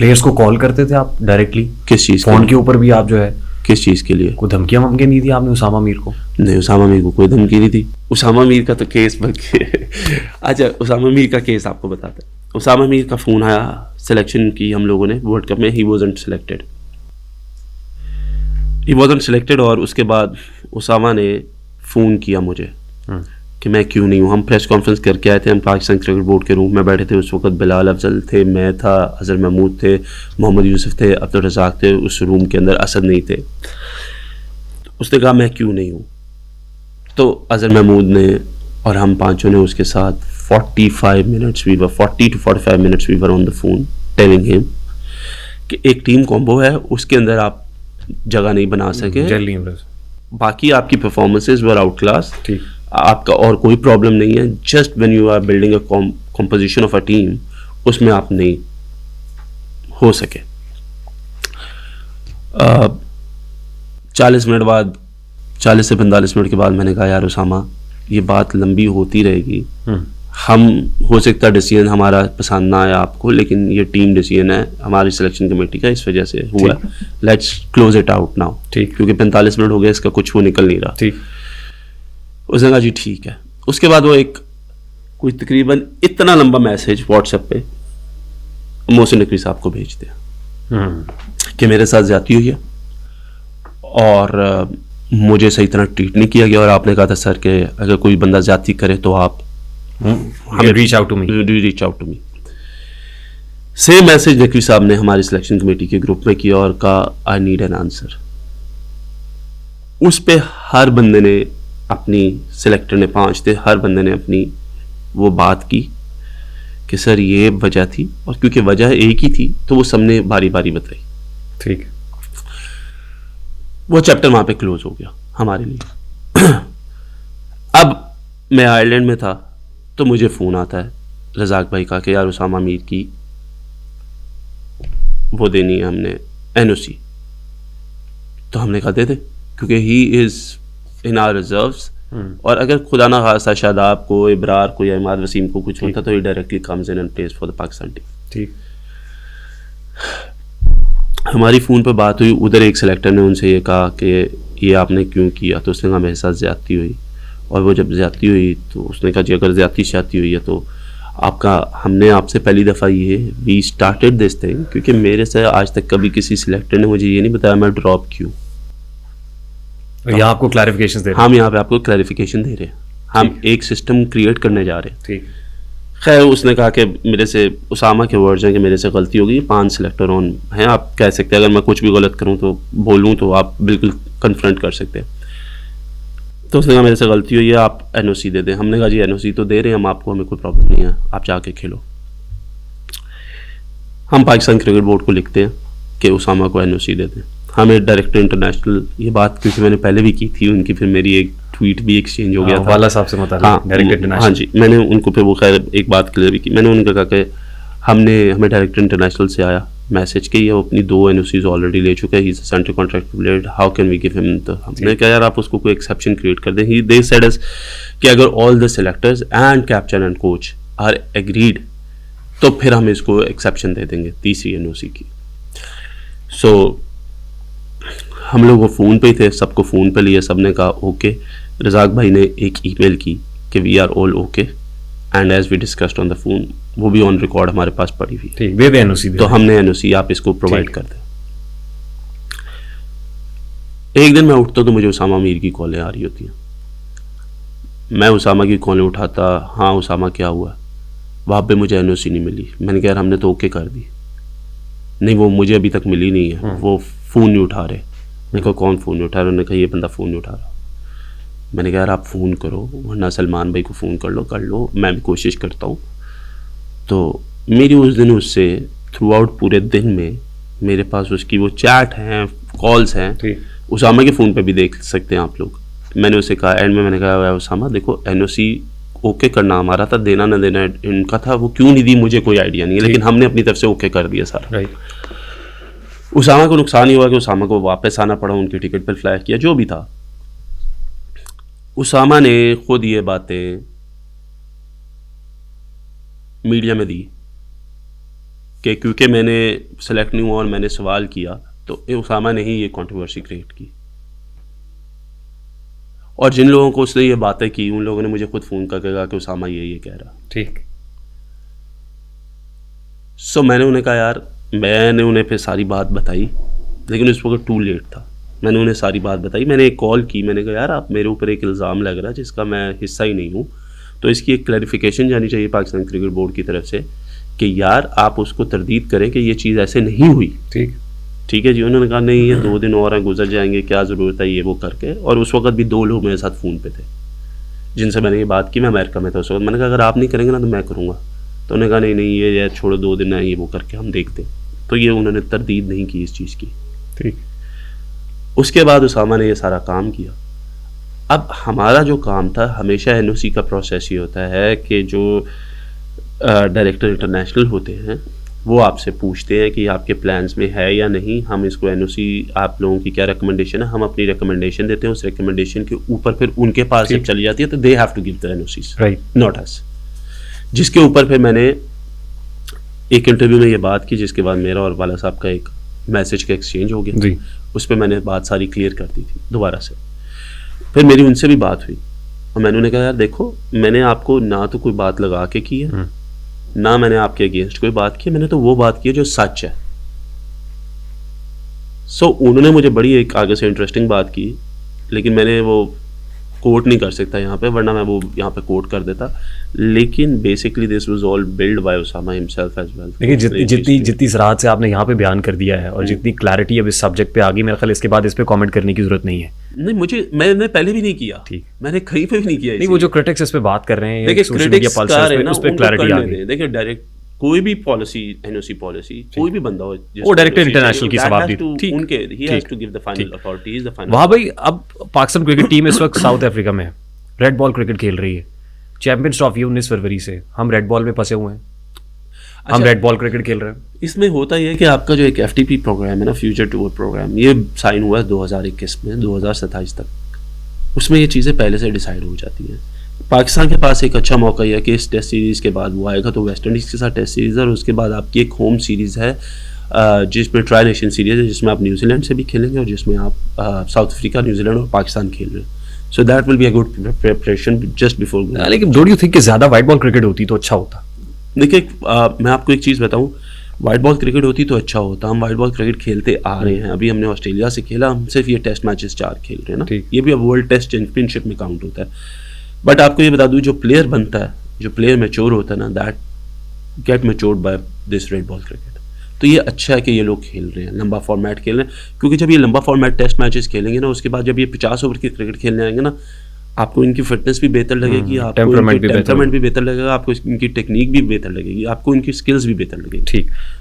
Players को call करते थे आप डायरेक्टली? किस चीज़ फोन के ऊपर भी आप जो है, किस चीज़ के लिए? कोई धमकियां वमकियां नहीं दी आपने उसामा मीर को? नहीं, उसामा मीर को कोई धमकी नहीं थी। उसामा मीर का तो केस बल्कि अच्छा, उसामा मीर का केस आपको बताते हैं। उसामा मीर का फ़ोन आया, सिलेक्शन की हम लोगों ने वर्ल्ड कप में, ही वॉजंट सिलेक्टेड और उसके बाद उसामा ने फ़ोन किया मुझे कि मैं क्यों नहीं हूँ। हम प्रेस कॉन्फ्रेंस करके आए थे, हम पाकिस्तान क्रिकेट बोर्ड के रूम में बैठे थे। उस वक्त बिलाल अफजल थे, मैं था, अजहर महमूद थे, मोहम्मद यूसुफ थे, अब्दुल रज़ाक थे। उस रूम के अंदर असद नहीं थे। उसने कहा मैं क्यों नहीं हूँ, तो अजहर महमूद ने और हम पांचों ने उसके साथ 40 to 45 minutes we were on the phone telling him कि एक टीम कॉम्बो है, उसके अंदर आप जगह नहीं बना सके, बाकी आपकी परफॉर्मेंसेज वर आउट क्लास, आपका और कोई प्रॉब्लम नहीं है। Just when you are building a composition of a team, उसमें आप नहीं हो सके। 40 मिनट बाद, 40 से 45 मिनट के बाद मैंने कहा यार उसामा, ये बात लंबी होती रहेगी, हम हो सकता है डिसीजन हमारा पसंद ना आया आपको, लेकिन ये टीम डिसीजन है हमारी सिलेक्शन कमेटी का, इस वजह से हुआ, let's close it out now, ठीक, क्योंकि 45 मिनट हो गए, इसका कुछ वो निकल नहीं रहा। ठीक, उसने कहा जी ठीक है। उसके बाद वो एक कोई तकरीबन इतना लंबा मैसेज व्हाट्सएप पे मोहसिन नकवी साहब को भेज दिया कि मेरे साथ ज्यादती हुई है और मुझे सही तरह ट्रीट नहीं किया गया, और आपने कहा था सर कि अगर कोई बंदा ज्यादती करे तो आप हमें reach out to me. Same message Naqvi साहब ने हमारी सिलेक्शन कमेटी के ग्रुप में किया और कहा आई नीड एन आंसर। उस पे हर बंदे ने अपनी, सिलेक्टर ने 5 थे, हर बंदे ने अपनी वो बात की कि सर ये वजह थी, और क्योंकि वजह एक ही थी तो वो सबने बारी बारी बताई। ठीक, वो चैप्टर वहां पे क्लोज हो गया हमारे लिए। अब मैं आयरलैंड में था तो मुझे फ़ोन आता है रज़ाक भाई का कि यार उसामा मीर की वो देनी है हमने एनओसी। तो हमने कहा दे दे, क्योंकि he is in our reserves, और अगर खुदा ना खासा शादाब को, इब्रार को या इमाद वसीम को कुछ होता तो ही directly comes in and place for the Pakistan team. ठीक, हमारी फ़ोन पे बात हुई, उधर एक सिलेक्टर ने उनसे ये कहा कि ये आपने क्यों किया, तो उसने कहा मेरे साथ ज़्यादती हुई, और वो जब ज़्यादती हुई तो उसने कहा जी अगर ज़्यादती हुई है तो आपका, हमने आपसे पहली दफ़ा ये वी स्टार्टेड दिस थिंग, क्योंकि मेरे से आज तक कभी किसी सिलेक्टर ने मुझे ये नहीं बताया मैं ड्रॉप क्यों। यहाँ आपको क्लैरिफिकेशन दे रहे हैं, हम यहाँ पे आपको क्लैरिफिकेशन दे रहे हैं, हम एक सिस्टम क्रिएट करने जा रहे हैं। ठीक, खैर उसने कहा कि मेरे से, उसामा के वर्ड्स हैं कि मेरे से गलती हो गई, 5 सिलेक्टर ऑन हैं, आप कह सकते हैं अगर मैं कुछ भी गलत करूं तो बोलूं तो आप बिल्कुल कन्फ्रंट कर सकते हैं। तो उसने कहा मेरे से गलती हुई है, आप एनओसी दे दें। हमने कहा जी एनओसी तो दे रहे हैं हम आपको, हमें कोई प्रॉब्लम नहीं है, आप जाके खेलो। हम पाकिस्तान क्रिकेट बोर्ड को लिखते हैं कि उसामा को एनओसी दे दें। हमें डायरेक्टर इंटरनेशनल, ये बात क्योंकि मैंने पहले भी की थी उनकी, फिर मेरी एक ट्वीट भी एक्सचेंज हो गया था वाला साहब से मुताबिक, डायरेक्टर इंटरनेशनल। हाँ जी, मैंने उनको फिर वो खैर एक बात क्लियर भी की। मैंने उनका कहा कि हमें डायरेक्टर इंटरनेशनल से आया मैसेज कि ये अपनी 2 एनओसीज ऑलरेडी ले चुका है, he is a central contract player, how can we give him. तो हमने कहा यार आप उसको कोई एक्सेप्शन क्रिएट कर दें। दे सेड अस कि अगर all the selectors and captain and coach are agreed तो फिर हम इसको एक्सेप्शन दे देंगे तीसरी एनओसी की। सो हम लोग वो फ़ोन पे ही थे, सबको फ़ोन पे लिया, सबने कहा ओके। रज़ाक भाई ने एक ईमेल की कि we are all okay and as we discussed on the phone, वो भी ऑन रिकॉर्ड हमारे पास पड़ी हुई, ठीक, दे दे एनओसी, तो हमने एनओसी आप इसको प्रोवाइड कर दें। एक दिन मैं उठता तो मुझे उसामा मीर की कॉलें आ रही होती हैं, मैं उसामा की कॉलें उठाता, हाँ उसामा क्या हुआ, वहाँ पे मुझे एनओसी नहीं मिली। मैंने कहा यार हमने तो ओके कर दी, नहीं वो मुझे अभी तक मिली नहीं है, वो फ़ोन नहीं उठा रहे। मैंने कहा कौन फ़ोन नहीं उठा रहा? उन्होंने कहा ये बंदा फ़ोन नहीं उठा रहा। मैंने कहा यार आप फ़ोन करो, वरना सलमान भाई को फ़ोन कर लो, मैं भी कोशिश करता हूँ। तो मेरी उस दिन उससे थ्रू आउट पूरे दिन में मेरे पास उसकी वो चैट हैं, कॉल्स हैं, उसामा के फ़ोन पे भी देख सकते हैं आप लोग। मैंने उसे कहा एंड में, मैंने कहा उसामा देखो एनओसी ओके करना हमारा था, देना ना देना इनका था, वो क्यों नहीं दी मुझे कोई आइडिया नहीं है, लेकिन हमने अपनी तरफ से ओके कर दिया सारा। उसामा को नुकसान ही हुआ कि उसामा को वापस आना पड़ा, उनके टिकट पर फ्लाई किया, जो भी था। उसामा ने खुद ये बातें मीडिया में दी कि क्योंकि मैंने सेलेक्ट नहीं हुआ और मैंने सवाल किया तो उसामा ने ही ये कंट्रोवर्सी क्रिएट की। और जिन लोगों को उसने ये बातें की उन लोगों ने मुझे खुद फ़ोन करके कहा कि उसामा ये कह रहा। ठीक। सो मैंने उन्हें कहा यार, मैंने उन्हें फिर सारी बात बताई, लेकिन उस वक्त टू लेट था। मैंने उन्हें सारी बात बताई, मैंने एक कॉल की, मैंने कहा यार आप मेरे ऊपर एक इल्ज़ाम लग रहा है जिसका मैं हिस्सा ही नहीं हूँ, तो इसकी एक क्लैरिफिकेशन जानी चाहिए पाकिस्तान क्रिकेट बोर्ड की तरफ से कि यार आप उसको तरदीद करें कि ये चीज़ ऐसे नहीं हुई। ठीक है जी। उन्होंने कहा नहीं ये 2 दिन और गुजर जाएंगे, क्या ज़रूरत है ये वो करके। और उस वक्त भी 2 लोग मेरे साथ फ़ोन पे थे जिनसे मैंने ये बात की। मैं अमेरिका में था उस वक्त। मैंने कहा अगर आप नहीं करेंगे ना तो मैं करूँगा। तो उन्होंने कहा नहीं ये छोड़ो, 2 दिन है ये वो करके हम देखते। तो ये उन्होंने तरदीद नहीं की इस चीज़ की। ठीक। उसके बाद उसामा ने ये सारा काम किया। अब हमारा जो काम था, हमेशा एनओसी का प्रोसेस ये होता है कि जो डायरेक्टर इंटरनेशनल होते हैं वो आपसे पूछते हैं कि आपके प्लान्स में है या नहीं, हम इसको एनओसी, आप लोगों की क्या रिकमेंडेशन है, हम अपनी रिकमेंडेशन देते हैं, उस रिकमेंडेशन के ऊपर फिर उनके पास जब चली जाती है तो they have to give the NOCs, not us. जिसके ऊपर फिर मैंने एक इंटरव्यू में ये बात की, जिसके बाद मेरा और वाला साहब का एक मैसेज का एक्सचेंज हो गया। उस पर मैंने बात सारी क्लियर कर दी थी दोबारा से। फिर मेरी उनसे भी बात हुई और मैंने उन्हें कहा यार देखो, मैंने आपको ना तो कोई बात लगा के की है, ना मैंने आपके अगेंस्ट कोई बात की, मैंने तो वो बात की है जो सच है। सो उन्होंने मुझे बड़ी एक आगे से इंटरेस्टिंग बात की, लेकिन मैंने वो कोट नहीं कर सकता यहाँ पे, वरना मैं वो यहाँ पे कोट कर देता। लेकिन basically this was all build by Usama himself as well. देखिए जितनी सराहत से आपने यहाँ पे बयान कर दिया है और जितनी क्लैरिटी अब इस सब्जेक्ट पे आ गई, मेरे ख्याल इसके बाद इस पे कमेंट करने की जरूरत नहीं है। नहीं, मैंने पहले भी नहीं किया। ठीक, मैंने कहीं पे भी नहीं किया। नहीं, वो जो क्रिटिक्स इस पे बात कर रहे हैं, देखिए क्रिटिक्स उस पे क्लैरिटी आ गई। देखिए डायरेक्ट कोई भी पॉलिसी, एनओसी पॉलिसी, कोई भी बंदा हो, वो डायरेक्टर इंटरनेशनल की जवाब दी। ठीक, उनके he has to give the final authority, is the final. वाह भाई, अब पाकिस्तान क्रिकेट टीम इस वक्त साउथ अफ्रीका में है, रेड बॉल क्रिकेट खेल रही है। चैंपियंस ट्रॉफी 19 फरवरी से, हम रेड बॉल में फंसे हुए हैं। हम रेड बॉल क्रिकेट खेल रहे हैं। इसमें होता यह है कि आपका जो एक एफटीपी प्रोग्राम है ना, फ्यूचर टूर प्रोग्राम, ये साइन हुआ है 2021 में 2027 तक। उसमें ये चीज़ें पहले से डिसाइड हो जाती हैं। पाकिस्तान के पास एक अच्छा मौका यह है कि इस टेस्ट सीरीज़ के बाद वो आएगा तो वेस्ट इंडीज़ के साथ टेस्ट सीरीज़ है, और उसके बाद आपकी एक होम सीरीज़ है जिसमें ट्राई नेशन सीरीज़ है, जिसमें आप न्यूजीलैंड से भी खेलेंगे और जिसमें आप साउथ अफ्रीका, न्यूजीलैंड और पाकिस्तान खेल रहे हैं। So that will be a good preparation just before. लेकिन डोंट यू थिंक कि ज़्यादा वाइट बॉल क्रिकेट होती तो अच्छा होता? देखिए मैं आपको एक चीज़ बताऊँ, वाइट बॉल क्रिकेट होती तो अच्छा होता। हम वाइट बॉल क्रिकेट खेलते आ रहे हैं, अभी हमने ऑस्ट्रेलिया से खेला, हम सिर्फ ये टेस्ट मैचेस 4 खेल रहे हैं ना, ये भी अब वर्ल्ड टेस्ट चैंपियनशिप में काउंट होता है। बट आपको ये बता दूँ, जो प्लेयर बनता है, जो प्लेयर मैच्योर होता है ना, that get matured by this red ball cricket. तो ये अच्छा है कि ये लोग खेल रहे हैं, लंबा फॉर्मेट खेल रहे हैं, क्योंकि जब ये लंबा फॉर्मेट टेस्ट मैचेस खेलेंगे ना, उसके बाद जब ये 50 ओवर की क्रिकेट खेलने आएंगे ना, आपको इनकी फिटनेस भी बेहतर लगेगी, आपको टेम्परामेंट भी बेहतर लगेगा, आपको इनकी टेक्निक भी बेहतर लगेगी, आपको इनकी स्किल्स भी बेहतर लगेगी। ठीक।